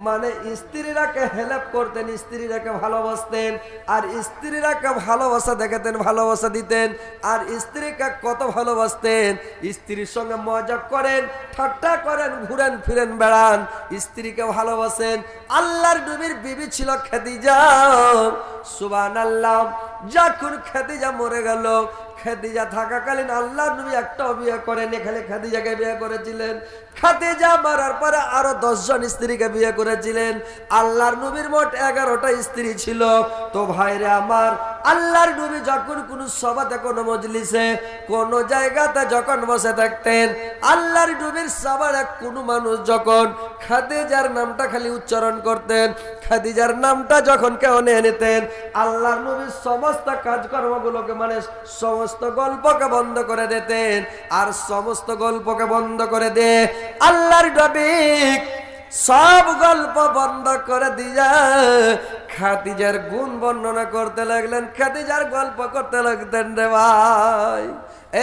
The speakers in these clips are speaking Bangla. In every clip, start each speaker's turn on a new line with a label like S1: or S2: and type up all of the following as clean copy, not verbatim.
S1: মানে স্ত্রীরাকে হেল্প করতেন, স্ত্রীরাকে ভালোবাসতেন, আর স্ত্রীরাকে ভালোবাসা দেখাতেন, ভালোবাসা দিতেন। আর স্ত্রীকে কত ভালোবাসতেন, স্ত্রীর সঙ্গে মজা করেন, ঠাট্টা করেন, ঘুরেন ফিরেন বেড়ান, স্ত্রীকে ভালোবাসেন। আল্লাহর নবীর বিবি ছিল খাদিজা, সুবহানাল্লাহ। যখন খাদিজা মরে গেল, খাদিজা থাকাকালীন আল্লাহর নবী একটাও বিয়ে করেন, এখানে খাদিজাকে বিয়ে করেছিলেন। খাদিজা মারার পরে আরো 10 জন স্ত্রীকে বিয়ে করেছিলেন। আল্লাহর নবীর মোট 11টা স্ত্রী ছিল। তো ভাইরে আমার, আল্লাহর নবী যখন কোন সভাতে, কোন মজলিসে, কোন জায়গাতে যখন বসে থাকতেন, আল্লাহর নবীর সভায় কোন মানুষ যখন খাদিজার নামটা খালি উচ্চারণ করতেন, খাদিজার নামটা যখন কেউ নিয়ে নিতেন, আল্লাহর নবীর সমস্ত কাজকর্মগুলোকে মানে সমস্ত গল্পকে বন্ধ করে দিতেন। আর সমস্ত গল্পকে বন্ধ করে দিয়ে আল্লাহর নবী সব গল্প বন্ধ করে দিয়া খাদিজার গুণ বর্ণনা করতে লাগলেন, খাদিজার গল্প করতে লাগতেন। রে ভাই,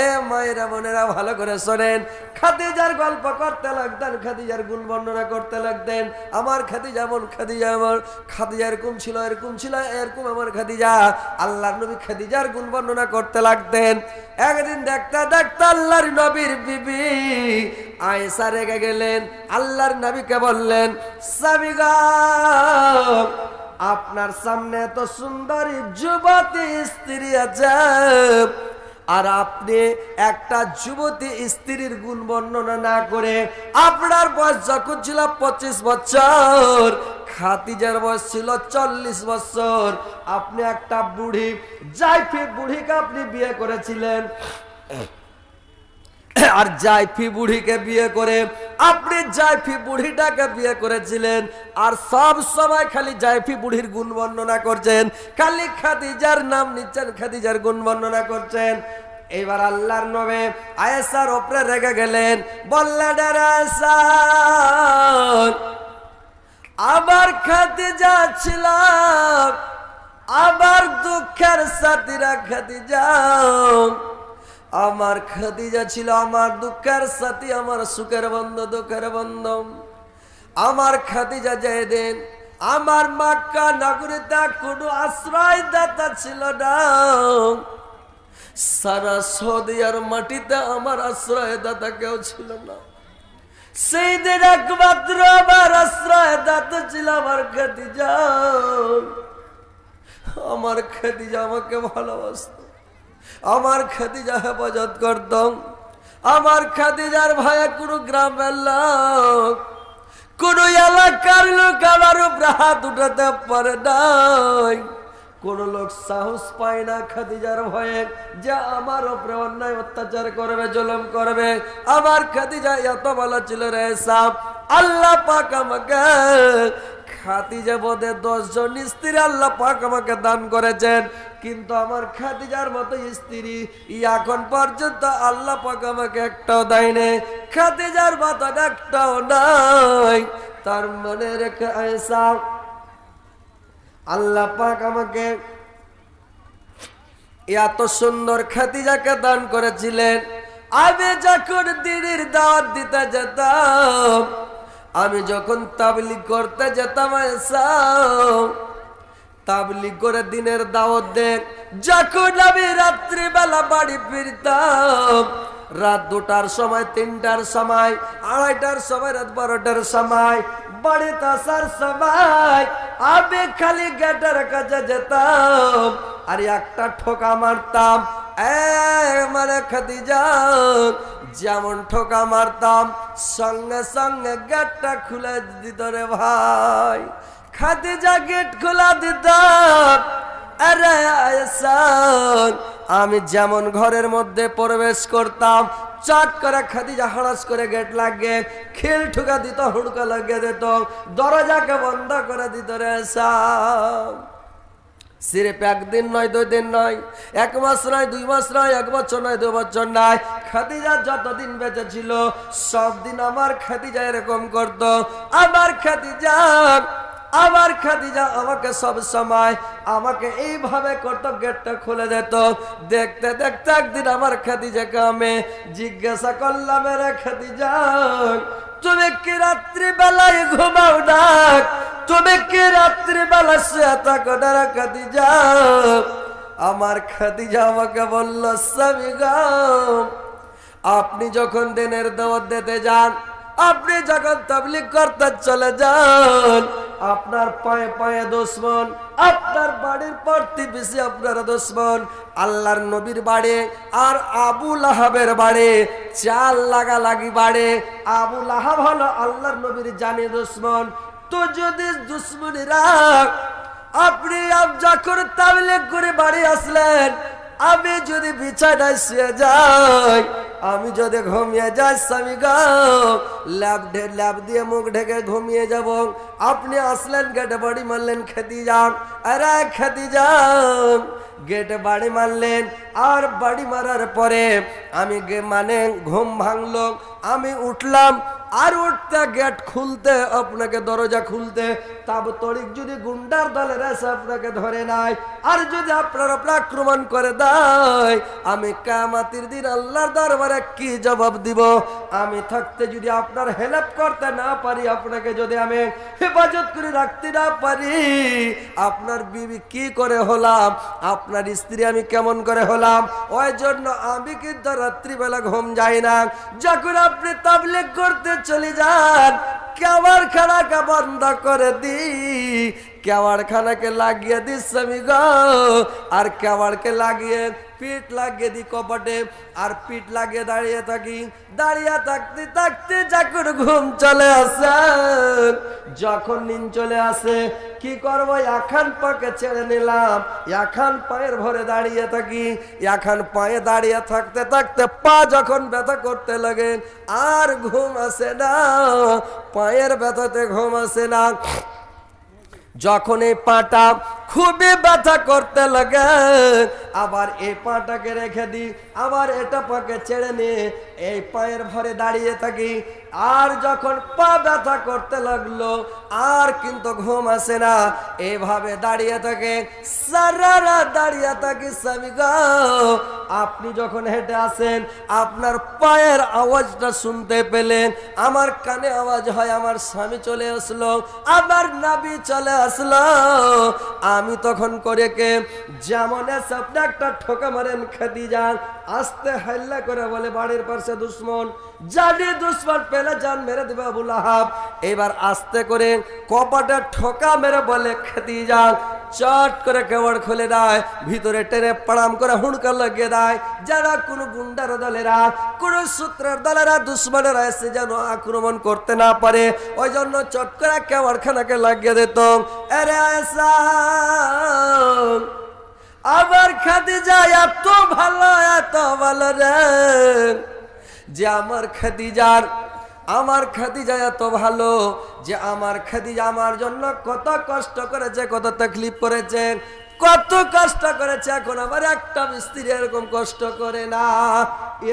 S1: এ মায়েরা বোনেরা ভালো করে শোনেন, খাদিজার গল্প করতে লাগতেন, খাদিজার গুণ বর্ণনা করতে লাগতেন। আমার খাদিজা এমন, খাদিজা আমার, খাদিজা এরকম ছিল, এরকম ছিল, এরকম আমার খাদিজা। আল্লাহর নবী খাদিজার গুণ বর্ণনা করতে লাগতেন। একদিন দেখতে দেখতে আল্লাহর নবীর বিবি আয়েশা রেগে গেলেন। আল্লাহর নবীকে বললেন, স্বামী গো, আপনার সামনে এত সুন্দরী যুবতী স্ত্রী আছে, আর আপনি একটা যুবতী স্ত্রীর গুণ বর্ণনা না করে, আপনার বয়স যখন ছিল 25 বছর, খাদিজার বয়স ছিল 40 বছর, আপনি একটা বুড়ি জাইফি বুড়িকে আপনি বিয়ে করেছিলেন। আর জাইফি বুড়িকে বিয়ে করে আপনি জাইফি বুড়িটাকে বিয়ে করেছিলেন, আর সব সময় খালি জাইফি বুড়ির গুণ বর্ণনা করছেন, খালি খাদিজার নাম নিচ্ছেন, খাদিজার গুণ বর্ণনা করছেন। এবার আল্লাহর নবী আয়েশার উপরে রেগে গেলেন, বললেন, আয়েশা, আবার খাদিজা ছিল আবার দুঃখের সাথীরা খাদিজা, আমার খাদিজা ছিল আমার দুঃখের সাথী, আমার সুখের বন্ধু, দুঃখের বন্ধু। আমার খাদিজা যেদিন আমার মক্কা নগরীতে কোনো আশ্রয়দাতা ছিল না, সারা সৌদিয়ার মাটিতে আমার আশ্রয়দাতা কেউ ছিল না, সেই দিন একমাত্র আমার আশ্রয়দাতা ছিল আমার খাদিজা। আমার খাদিজা আমাকে ভালোবাসত, আমার খাদিজা হেফাজত করতাম। আমার খাদিজার ভাইয়া কোনো গ্রামের লোক, কোন এলাকার লোক আমার উপরে হাত উঠাতে পারে নাই, কোন লোক সাহস পায় না খাদিজার ভয়ে যে আমার উপরে অন্যায় অত্যাচার করবে, জুলুম করবে। আমার খাদিজা এত ভালো ছিল রে সাহেব, আল্লাহ পাক আমাকে খাদিজা বোধে 10 জন স্ত্রী আল্লাহ পাক আমাকে দান করেছেন, কিন্তু আমার খাদিজার মতো স্ত্রী এখন পর্যন্ত আল্লাহ পাক আমাকে একটাও দেয়নি, খাদিজার মতো একটাও নাই। তার মনে রেখে আয়েশা, আল্লাহ পাক আমাকে এত সুন্দর খাদিজাকে দান করেছিলেন। আমি যখন দিনের দাওয়াত দিতে যেতাম, আমি যখন তাবলীগ করতে যেতাম, আয়েশা তাবলীগ করে দিনের দাওয়াত দেন, যখন আমি রাত্রিবেলা বাড়ি ফিরতাম, রাত 2টার সময়, 3টার সময়, 2:30টার সময়, রাত 12টার সময়, বাড়িতে আসার সময় আমি খালি গেটের কাছে যেতাম আর একটা ঠোকা মারতাম। মানে খাদিজা যেমন ঠোকা মারতাম, সঙ্গে সঙ্গে গেটটা খুলে দিত রে ভাই। খাদিজা গেট খোলা দিত। আরে আয়েশা, আমি যেমন ঘরের মধ্যে প্রবেশ করতাম, চট করে খাদিজা হড়াস করে গেট লাগিয়ে খিল ঠুকা দিত, হুড়কা লাগিয়ে দিত, দরজাকে বন্ধ করে দিত রে সব। সিরেপ 1 দিন নয়, 2 দিন নয়, 1 মাস নয়, 2 মাস নয়, 1 বছর নয়, 2 বছর নয়, খাদিজা যতদিন বেঁচে ছিল সব দিন আমার খাদিজা এরকম করত। আমার খাদিজা আমাকে সব সময় আমাকে এইভাবে করতো, গেটটা খুলে দিত। দেখতে দেখতে একদিন আমার খাদিজাকে আমি জিজ্ঞাসা করলাম, রে খাদিজা, তুমি কি রাত্রি বেলায় ঘুমাও না? তুমি কি রাত্রি বেলা শুয়ে থাকো না খাদিজা? আমার খাদিজা আমাকে বলল, স্বামী গো, আপনি যখন দিনের দাওয়াত দিতে যান, আপনি যখন তাবলীগ করতে চলে যান, আপনার পায়ে পায়ে দুশমন, আপনার বাড়ির প্রতিবেশী আপনার দুশমন, আল্লাহর নবীর বাড়ি আর আবু লাহাবের বাড়ি চাল লাগালাগি বাড়ি। আবু লাহাব হলো আল্লাহর নবীর জানি দুশমন। তো যদি দুশমনীরা আপনি যখন তাবলীগ করে বাড়ি আসলেন, আমি যদি বিছানায় শুয়ে যাই, আমি যদি ঘুমিয়ে যাই, স্বামী গো, ল্যাব দিয়ে মুখ ঢেকে ঘুমিয়ে যাব। আপনি আসলেন, গেটে বাড়ি মারলেন, খাদিজা, আরে খাদিজা, গেটে বাড়ি মারলেন। আর বাড়ি মারার পরে আমি মানে ঘুম ভাঙলো, আমি উঠলাম। আর উঠতে গেট খুলতে, আপনাকে দরজা খুলতে তাবতড়িক যদি গুন্ডার দলের এসে আপনাকে ধরে নাই, আর যদি আপনার উপর আক্রমণ করে দেয়, আমি কিয়ামতের দিন আল্লাহর দরবারে কি জবাব দিব? আমি থাকতে যদি আপনার হেল্প করতে না পারি, আপনাকে যদি আমি হেফাজত করে রাখতে না পারি, আপনার বিবি কি করে হলাম, আপনার স্ত্রী আমি কেমন করে হলাম? ওই জন্য আমি কিন্তু রাত্রিবেলা ঘুম যাই না। যখন আপনি তাবলীগ করতে চলে যান, কেওয়ারখানাকে বন্ধ করে দি, কেওয়ারখানাকে লাগিয়ে দি স্বামী গো, আর কেওয়ারকে লাগিয়ে পিঠ লাগিয়ে দি কপাটে, আর পিঠ লাগিয়ে দাঁড়িয়ে থাকি। দাঁড়িয়ে থাকতে থাকতে যখন ঘুম চলে আসে, যখন নিন চলে আসে, কি করবো? এখন পাকে ছেড়ে নিলাম, এখন পায়ের ভরে দাঁড়িয়ে থাকি। এখন পায়ে দাঁড়িয়ে থাকতে থাকতে পা যখন ব্যথা করতে লাগে, আর ঘুম আসে না, পায়ের ব্যথাতে ঘুম আসে না। যখন এই পাটা খুবই ব্যথা করতে লাগে, আবার এই পাটাকে রেখে দিই, আবার এটা পাকে ছেড়ে নিয়ে এই পায়ের ভরে দাঁড়িয়ে থাকি। আর যখন পা ব্যথা করতে লাগলো, আর কিন্তু ঘুম আসে না, এভাবে দাঁড়িয়ে থাকে, সারা রাত দাঁড়িয়ে থাকি। স্বামী গো, আপনি যখন হেঁটে আসেন, আপনার পায়ের আওয়াজটা শুনতে পেলেন, আমার কানে আওয়াজ হয় আমার স্বামী চলে আসলো, আমার নবী চলে আসলো। আমি তখন করে কে যেমন আপনি একটা ঠোকা মারেন খাদিজা, আস্তে হাল্লা করে বলে, বাড়ির পাশে দুশমন, জানি দুশমন পেলে জান মেরে দেবে আবু লাহাব। এবার আস্তে করে কপাটে ঠোকা মেরে বলে, খাদিজা, চট করে কেওয়াড় খুলে দেয়, ভিতরে টেনে পাড়াম করে হুড়কা লাগিয়ে দেয়, যারা কোনো গুন্ডার দলেরা, কোনো সূত্রের দলেরা, দুশ্মনেরা এসে যেন আক্রমণ করতে না পারে, ওই জন্য চট করে কেওয়াড়খানাকে লাগিয়ে দিত। আরে আয়েশা, আবার খাদিজা এত ভালো রে, যে আমার খাদিজা এত ভালো, যে আমার খাদিজা আমার জন্য কত কষ্ট করেছে, কত তকলিফ করেছে, কত কষ্ট করেছে। এখন আমার একটা স্ত্রী এরকম কষ্ট করে না।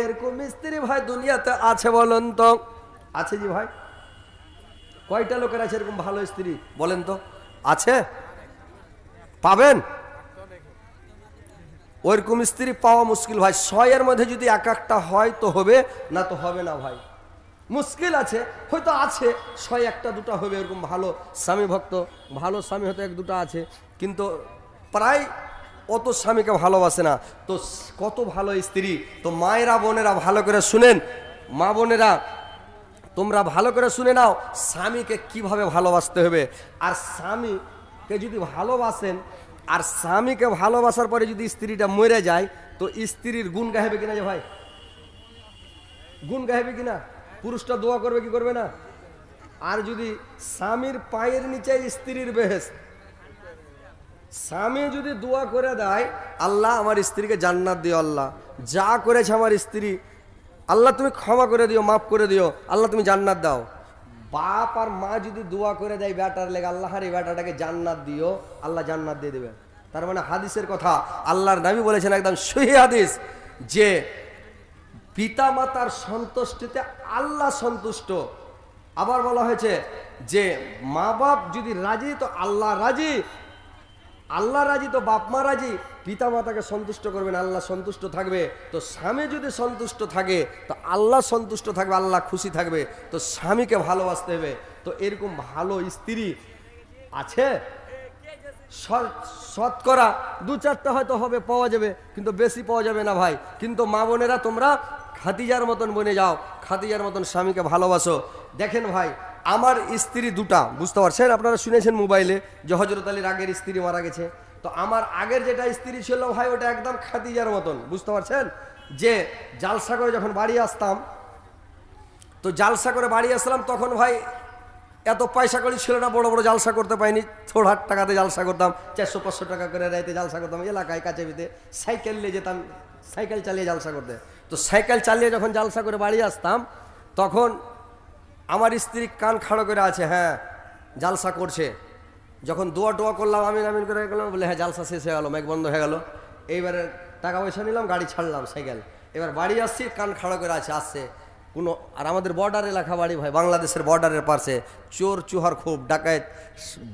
S1: এরকম স্ত্রী ভাই দুনিয়াতে আছে বলেন তো? আছে জি ভাই? কয়টা লোকের আছে এরকম ভালো স্ত্রী বলেন তো? আছে? পাবেন? ওইরকম স্ত্রী পাওয়া মুশকিল ভাই। 100 এর মধ্যে যদি এক একটা হয় তো হবে, না তো হবে না ভাই, মুশকিল আছে। হয়তো আছে 100 একটা দুটা হবে এরকম ভালো স্বামী ভক্ত, ভালো স্বামী হয়তো 1-2টা আছে, কিন্তু প্রায় অত স্বামীকে ভালোবাসে না। তো কত ভালো স্ত্রী। তো মায়েরা বোনেরা ভালো করে শুনেন, মা বোনেরা তোমরা ভালো করে শুনে নাও, স্বামীকে কিভাবে ভালোবাসতে হবে। আর স্বামীকে যদি ভালোবাসেন, আর স্বামীকে ভালোবাসার পরে যদি স্ত্রীটা মরে যায়, তো স্ত্রীর গুণ গাইবে কিনা? যে ভাই গুণ গাইবে কিনা? পুরুষটা দোয়া করবে কি করবে না? আর যদি স্বামীর পায়ের নিচে স্ত্রীর বেহেশত, স্বামী যদি দোয়া করে দেয়, আল্লাহ আমার স্ত্রীকে জান্নাত দিও, আল্লাহ যা করেছে আমার স্ত্রী, আল্লাহ তুমি ক্ষমা করে দিও, মাফ করে দিও, আল্লাহ তুমি জান্নাত দাও। বাপ আর মা যদি দোয়া করে দেয় বেটার লেগে, আল্লাহ এই বেটাটাকে জান্নাত দিও, আল্লাহ জান্নাত দিয়ে দেবে। তার মানে হাদিসের কথা, আল্লাহর নবী বলেছেন একদম সহিহ হাদিস, যে পিতা মাতার সন্তুষ্টিতে আল্লাহ সন্তুষ্ট। আবার বলা হয়েছে যে মা বাপ যদি রাজি তো আল্লাহ রাজি, আল্লাহ রাজি তো বাপ মা রাজি, পিতা মাতাকে সন্তুষ্ট করবেন, আল্লাহ সন্তুষ্ট থাকবে। তো স্বামী যদি সন্তুষ্ট থাকে তো আল্লাহ সন্তুষ্ট থাকবে, আল্লাহ খুশি থাকবে। তো স্বামীকে ভালোবাসতে হবে। তো এরকম ভালো স্ত্রী আছে শতকরা 2-4টা হয়তো হবে, পাওয়া যাবে, কিন্তু বেশি পাওয়া যাবে না ভাই। কিন্তু মা বোনেরা তোমরা খাদিজার মতন বনে যাও, খাদিজার মতন স্বামীকে ভালোবাসো। দেখেন ভাই, আমার স্ত্রী দুটা, বুঝতে পারছেন, আপনারা শুনেছেন মোবাইলে যে হযরত আলীর আগের স্ত্রী মারা গেছে। তো আমার আগের যেটা স্ত্রী ছিল ভাই, ওটা একদম খাদিজার মতন, বুঝতে পারছেন। যে জালসা করে যখন বাড়ি আসতাম, তো জালসা করে বাড়ি আসলাম, তখন ভাই এত পয়সা করি ছিল না, বড় বড় জালসা করতে পাইনি, থোড়া টাকাতে জালসা করতাম, 400-500 টাকা করে রাইতে জালসা করতাম, এলাকায় কাছে পিতে সাইকেল নিয়ে যেতাম, সাইকেল চালিয়ে জালসা করতে। তো সাইকেল চালিয়ে যখন জালসা করে বাড়ি আসতাম, তখন আমার স্ত্রী কান খাড়ো করে আছে, হ্যাঁ জালসা করছে। যখন দোয়া করলাম, আমিন আমিন করে গেলাম, বলে হ্যাঁ জালসা শেষ হয়ে গেল, মেঘ বন্ধ হয়ে গেল। এইবারে টাকা পয়সা নিলাম, গাড়ি ছাড়লাম সাইকেল, এবার বাড়ি আসছি, কান খাড়ো করে আসছে কোনো। আর আমাদের বর্ডার এলাকা বাড়ি ভাই, বাংলাদেশের বর্ডারের পাশে, চোর চুহার খুব, ডাকাত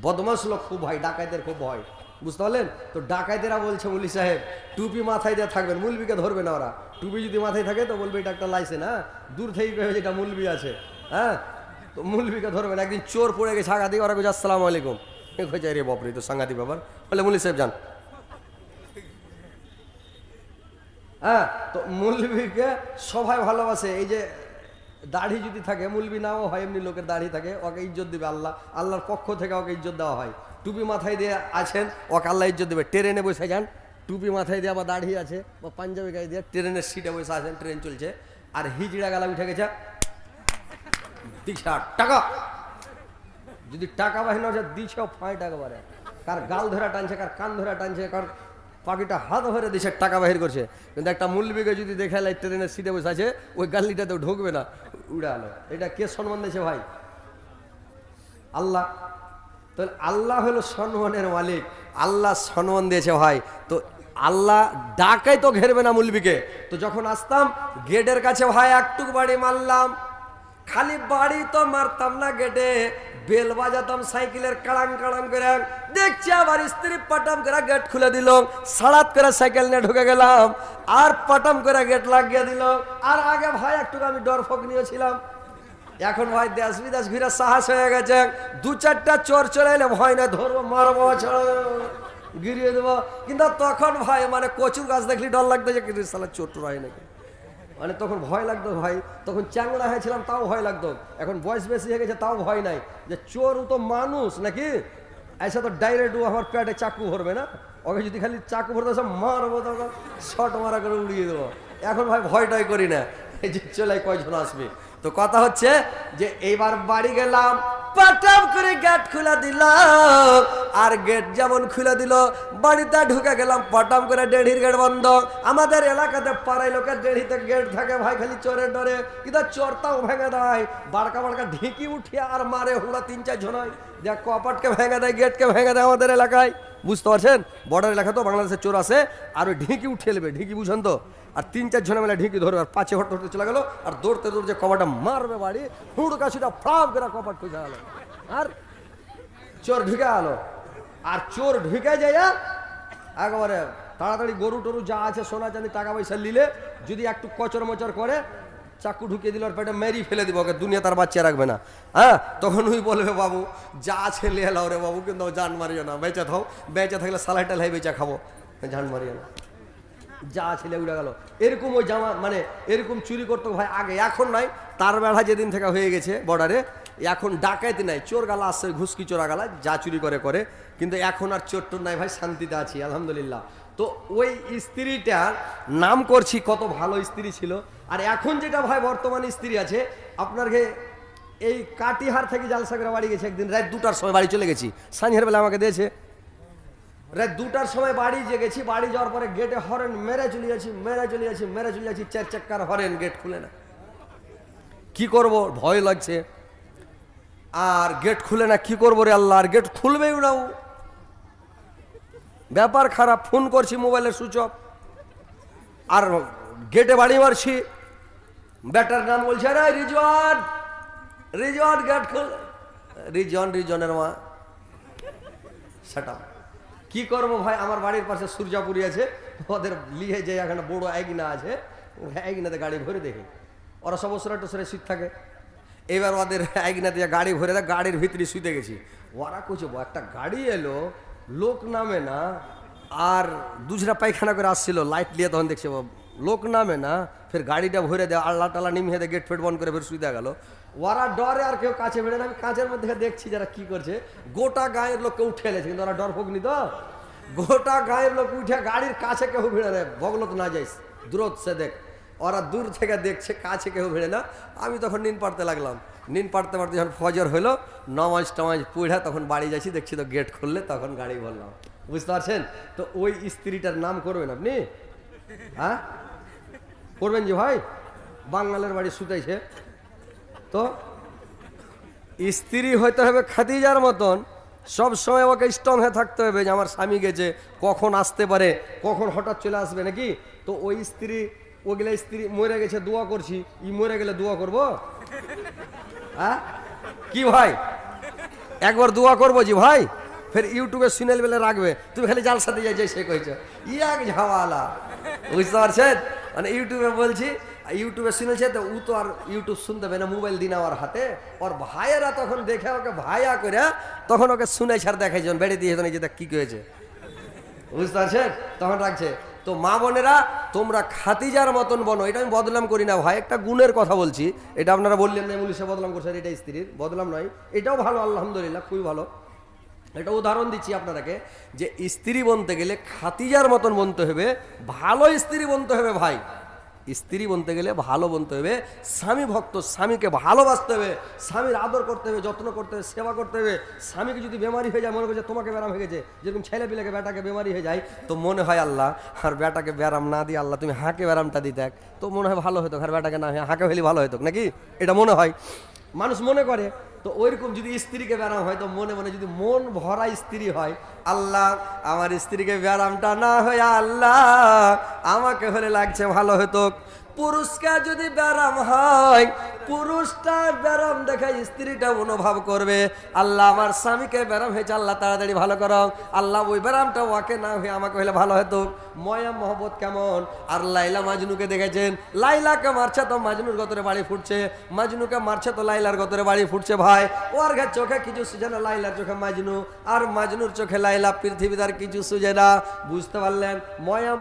S1: বদমাশ লোক খুব ভাই, ডাকাতের খুব ভয়, বুঝতে পারলেন। তো ডাকাতেরা বলছে মুলি সাহেব টুপি মাথায় দিয়ে থাকবেন, মুলবিকে ধরবে না ওরা। টুপি যদি মাথায় থাকে তো বলবে এটা একটা লাইসেন্স, হ্যাঁ দূর থেকে যেটা মুলবি আছে, হ্যাঁ তো মুলবিকে ধরবেন। একদিন চোর পড়ে গেছে আগা দিয়ে, ওরা কইছে আসসালামু আলাইকুম, কইছে রে বাপরে তো সাংঘাতিক ব্যাপার, বলে মুলি সাহেব যান। হ্যাঁ, তো মুলবিকে সবাই ভালোবাসে। এই যে দাড়ি যদি থাকে, মুলবি নাও হয়, এমনি লোকের দাড়ি থাকে, ওকে ইজ্জত দিবে আল্লাহ, আল্লাহর পক্ষ থেকে ওকে ইজ্জত দেওয়া হয়। টুপি মাথায় দিয়ে আছেন, ওকে আল্লাহ ইজ্জত দেবে। ট্রেনে বসে যান, টুপি মাথায় দিয়ে, বা দাড়ি আছে, বা পাঞ্জাবি গায়ে দিয়ে ট্রেনের সিটে বসে আছেন, ট্রেন চলছে, আর হিজড়া গালা উঠে গেছে, 2 টাকা, যদি টাকা বাহিনী হচ্ছে 2 ফাঁই টাকা বাড়ে, কার গাল ধরা টানছে, কার কান ধরা টানছে, কার পাখিটা হাত ভরে দিছে, টাকা বাহির করছে। কিন্তু একটা মুলবিকে যদি দেখালে ট্রেনের সিটে বসে আছে, ওই গাল্লিটাতেও ঢুকবে না, উড়ে আলো। এটা কে সম্মান দিয়েছে ভাই? আল্লাহ। তো আল্লাহ হলো সম্মানের মালিক, আল্লাহ সম্মান দিয়েছে ভাই। তো আল্লাহ ডাকাই তো ঘেরবে না মুলবিকে। তো যখন আসতাম গেটের কাছে ভাই, একটুক বাড়ি মারলাম, খালি বাড়ি তো মারতাম না, গেটে বেল বাজাতাম সাইকেলের, কাড়াং কাড়াং করে। দেখছি আবার স্ত্রী পাটাম করে গেট খুলে দিল, সাড়াত করে সাইকেল নিয়ে ঢুকে গেলাম, আর পাটাম করে গেট লাগিয়ে দিল। আর আগে ভাই একটু আমি ডর ফক নিয়েছিলাম, এখন ভাই দেশ বিদেশ ঘুরে সাহস হয়ে গেছে। 2-4টা চোর চলে এলে ভয় না, ধরবো, মারবো, গিরিয়ে দেবো। কিন্তু তখন ভাই মানে কচুর গাছ দেখলি ডর লাগতো, যে কিন্তু সালা চোর টোর হয় নাকি, মানে তখন ভয় লাগতো ভাই। তখন চ্যাংড়া হয়েছিলাম, তাও ভয় লাগতো। এখন বয়স বেশি হয়ে গেছে, তাও ভয় নাই, যে চোর তো মানুষ নাকি, এসে তো ডাইরেক্ট ও আমার পেটে চাকু ভরবে না, ওকে যদি খালি চাকু ভরতে সব মারবো, তখন শট মারা করে উড়িয়ে দেবো। এখন ভাই ভয়টাই করি না, এই যে চলে কয়জন আসবে। তো কথা হচ্ছে যে এইবার বাড়ি গেলাম, পাটাম করে গেট খুলে দিলাম, আর গেট যেমন খুলে দিল, বাড়িতে ঢুকে গেলাম, পাটাম করে দেড়ির গেট বন্ধ। আমাদের এলাকাতে পাড়ায় লোকের দেড়িতে গেট থাকে ভাই, খালি চোরের ডরে, কিন্তু চোরটাও ভেঙে দেয়, বাড়কা বাড়কা ঢিকি উঠিয়ে আর মারে, হুড়া 3-4 জন হয়, দেখ কপাটকে ভেঙে দেয়, গেটকে ভেঙে দেয় আমাদের এলাকায়, বুঝতে পারছেন। বর্ডার এলাকা তো বাংলাদেশের চোর আছে, আর ওই ঢিকি উঠিয়ে নেবে, ঢিকি বুঝেন তো, আর 3-4 জনে মিলে ঢিকি ধরবে, আর 5 হট ধরতে চলে গেল, আর দৌড়তে দৌড়তে কপাটা মারবে বাড়ি, হুড়কা সেটা ফ্রাপ করে কপাট খুঁজে গেল, আর চোর ঢুকে আলো। আর চোর ঢুকে যায় একেবারে তাড়াতাড়ি গরু টরু যা আছে, সোনা চাঁদি টাকা পয়সা নিলে, যদি একটু কচর মচর করে, চাকু ঢুকিয়ে দিল, আর পেটে মেরি ফেলে দিব, ওকে দুনিয়া তার বাচ্চা রাখবে না। হ্যাঁ, তখন ওই বলবে বাবু যা আছে লিয়ে লাও রে বাবু, কিন্তু জান মারিও না, বেঁচে থাও, বেঁচে থাকলে সালাই টালাই বেচা খাবো, জান মারিও না, যা ছেলে উড়ে গেল। এরকম ওই জামা মানে এরকম চুরি করতো ভাই আগে, এখন নাই। তার বেড়া যেদিন থেকে হয়ে গেছে বর্ডারে, এখন ডাকাইতে নাই, চোর গালা আসছে, ঘুষকি চোরা গালা, যা চুরি করে করে, কিন্তু এখন আর চোর টোর নাই ভাই, শান্তিতে আছি আলহামদুলিল্লাহ। তো ওই স্ত্রীটার নাম করছি, কত ভালো স্ত্রী ছিল। আর এখন যেটা ভাই বর্তমানে স্ত্রী আছে আপনার, এই কাটিহার থেকে জালসাগরে বাড়ি গেছে, একদিন রাত 2টার সময় বাড়ি চলে গেছি, সাঁঝের বেলা আমাকে দিয়েছে, রাত 2টার সময় বাড়ি যে গেছি, বাড়ি যাওয়ার পরে গেটে হরেন মেরে চলে যাচ্ছি, 4 চাক্কার হরেন, গেট খুলে না, কি করব, ভয় লাগছে, আর গেট খুলে না, কি করবো রে আল্লাহ, আর গেট খুলবেই না, ব্যাপার খারাপ। ফোন করছি, মোবাইলের সুইচ অফ, আর গেটে বাড়ি মারছি, ব্যাটার নাম বলছে রে রিজওয়ান, রিজওয়ান গেট খুল, রিজনের মা সেটা কি করবো ভাই, আমার বাড়ির পাশে সূর্যাপুরি আছে, ওদের লিয়ে যে এখানে বড় আইগিনা আছে, আইগিনাতে গাড়ি ভরে দেখে ওরা সব ওসরে টোসরে শীত থাকে। এবার ওদের আইগিনা দিয়ে গাড়ি ভরে দেয়, গাড়ির ভিতরে শুতে গেছি। ওরা কইছে একটা গাড়ি এলো, লোক নামে না, আর দুজরা পায়খানা করে আসছিল লাইট নিয়ে, তখন দেখছে লোক নামে না, ফের গাড়িটা ভরে দেয়, আল্লাহ টাল্লা নিমিয়ে দেয়, গেট ফেট বন্ধ করে ফের শুয়ে গেল। ওরা ডরে আর কেউ কাছে বেড়ে না, আমি কাঁচের মধ্যে দেখছি যারা কি করছে, গোটা গায়ের লোককে উঠে এলেছে, কিন্তু ওরা ডর ফোকনি তো, গোটা গায়ের লোক উঠে গাড়ির কাছে কেউ ভিড়ে নেয়, বগলত না যাইস দূরত সে দেখ। ওরা দূর থেকে দেখছে, কাছে কেউ ভিড়ে না। আমি তখন নিন পাড়তে লাগলাম, নিন পাড়তে পাড়তে যখন ফজর হলো, নামাজ টামাজ পড়া তখন বাড়ি যাচ্ছি, দেখছি তো গেট খুললে, তখন গাড়ি বললাম। বুঝতে পারছেন তো? ওই স্ত্রীটার নাম করবেন আপনি? হ্যাঁ করবেন যে ভাই, বাঙালের বাড়ি শুতেছে তো স্ত্রী হইতে হবে খাদিজার মতন, সব সময় ওকে স্ট্রং হয়ে থাকতে হবে যে আমার স্বামী গেছে, কখন আসতে পারে, কখন হঠাৎ চলে আসবে নাকি। তো ওই স্ত্রী, ওগুলা স্ত্রী মরে গেছে দোয়া করছি, ই মরে গেলে দোয়া করবো? হ্যাঁ কি ভাই, একবার দোয়া করবো জি ভাই, ফের ইউটিউবে সিনেল বেলে রাখবে, তুমি খালি জাল সাথে যাই সে কইছো ইয়াক ঝাওয়ালা। বুঝতে পারছেন? মানে ইউটিউবে বলছি, ইউটিউবে শুনেছে তো ও তো আর ইউটিউব শুনতে হবে না, মোবাইল দিন আমার হাতে, ওর ভাইয়েরা তখন দেখে ওকে ভাইয়া করে, তখন ওকে শুনে ছাড় দেখাই যখন বেড়ে দিয়ে যে দেখ কি করেছে। বুঝতে পারছেন? তখন রাখছে। তো মা বোনেরা, তোমরা খাদিজার মতন বনো। এটা আমি বদনাম করি না ভাই, একটা গুণের কথা বলছি। এটা আপনারা বললেন না মুলিশে বদনাম করছেন, এটা স্ত্রীর বদনাম নয়, এটাও ভালো, আলহামদুলিল্লাহ খুবই ভালো। এটা উদাহরণ দিচ্ছি আপনারাকে, যে স্ত্রী বনতে গেলে খাদিজার মতন বনতে হবে, ভালো স্ত্রী বনতে হবে ভাই। স্ত্রী বনতে গেলে ভালো বনতে হবে, স্বামী ভক্ত, স্বামীকে ভালোবাসতে হবে, স্বামীর আদর করতে হবে, যত্ন করতে হবে, সেবা করতে হবে। স্বামীকে যদি বেমারি হয়ে যায়, মনে করছে তোমাকে ব্যারাম হয়ে গেছে, যেরকম ছেলে পিলেকে বেটাকে বেমারি হয়ে যায়, তো মনে হয় আল্লাহ আর বেটাকে ব্যারাম না দিয়ে আল্লাহ তুমি হাঁকে ব্যারামটা দিতে, তো মনে হয় ভালো হতো, আর বেটাকে না হয় হাঁকে হলে ভালো হতো নাকি, এটা মনে হয়, মানুষ মনে করে। তো ওইরকম যদি স্ত্রীকে ব্যারাম হয়, তো মনে মনে যদি মন ভরা স্ত্রী হয়, আল্লাহ আমার স্ত্রীকে ব্যারামটা না হয়, আল্লাহ আমাকে হলে লাগছে ভালো হতো। পুরুষকে যদি ব্যারাম হয়, পুরুষটার ব্যারাম দেখে স্ত্রীটা অনুভব করবে, আল্লাহ আমার স্বামীকে ব্যারাম হয়েছে, আল্লাহ তাড়াতাড়ি ভালো করো, আল্লাহ ওই ব্যারামটা ওকে না হয়ে আমাকে হলে ভালো হতো। ময়া মহব্বত কেমন। আর লাইলা মাজনুকে দেখেছেন, লাইলাকে মারছে তো মাজনুর গতরে বাড়ি ফুটছে, মাজনুকে মারছে তো লাইলার গতরে বাড়ি ফুটছে। ভাই ওর চোখে কিছু সুঝে না, লাইলার চোখে মাজনু, আর মাজনুর চোখে লাইলা, পৃথিবীতে আর কিছু সুঝে না। বুঝতে পারলেন? ময়া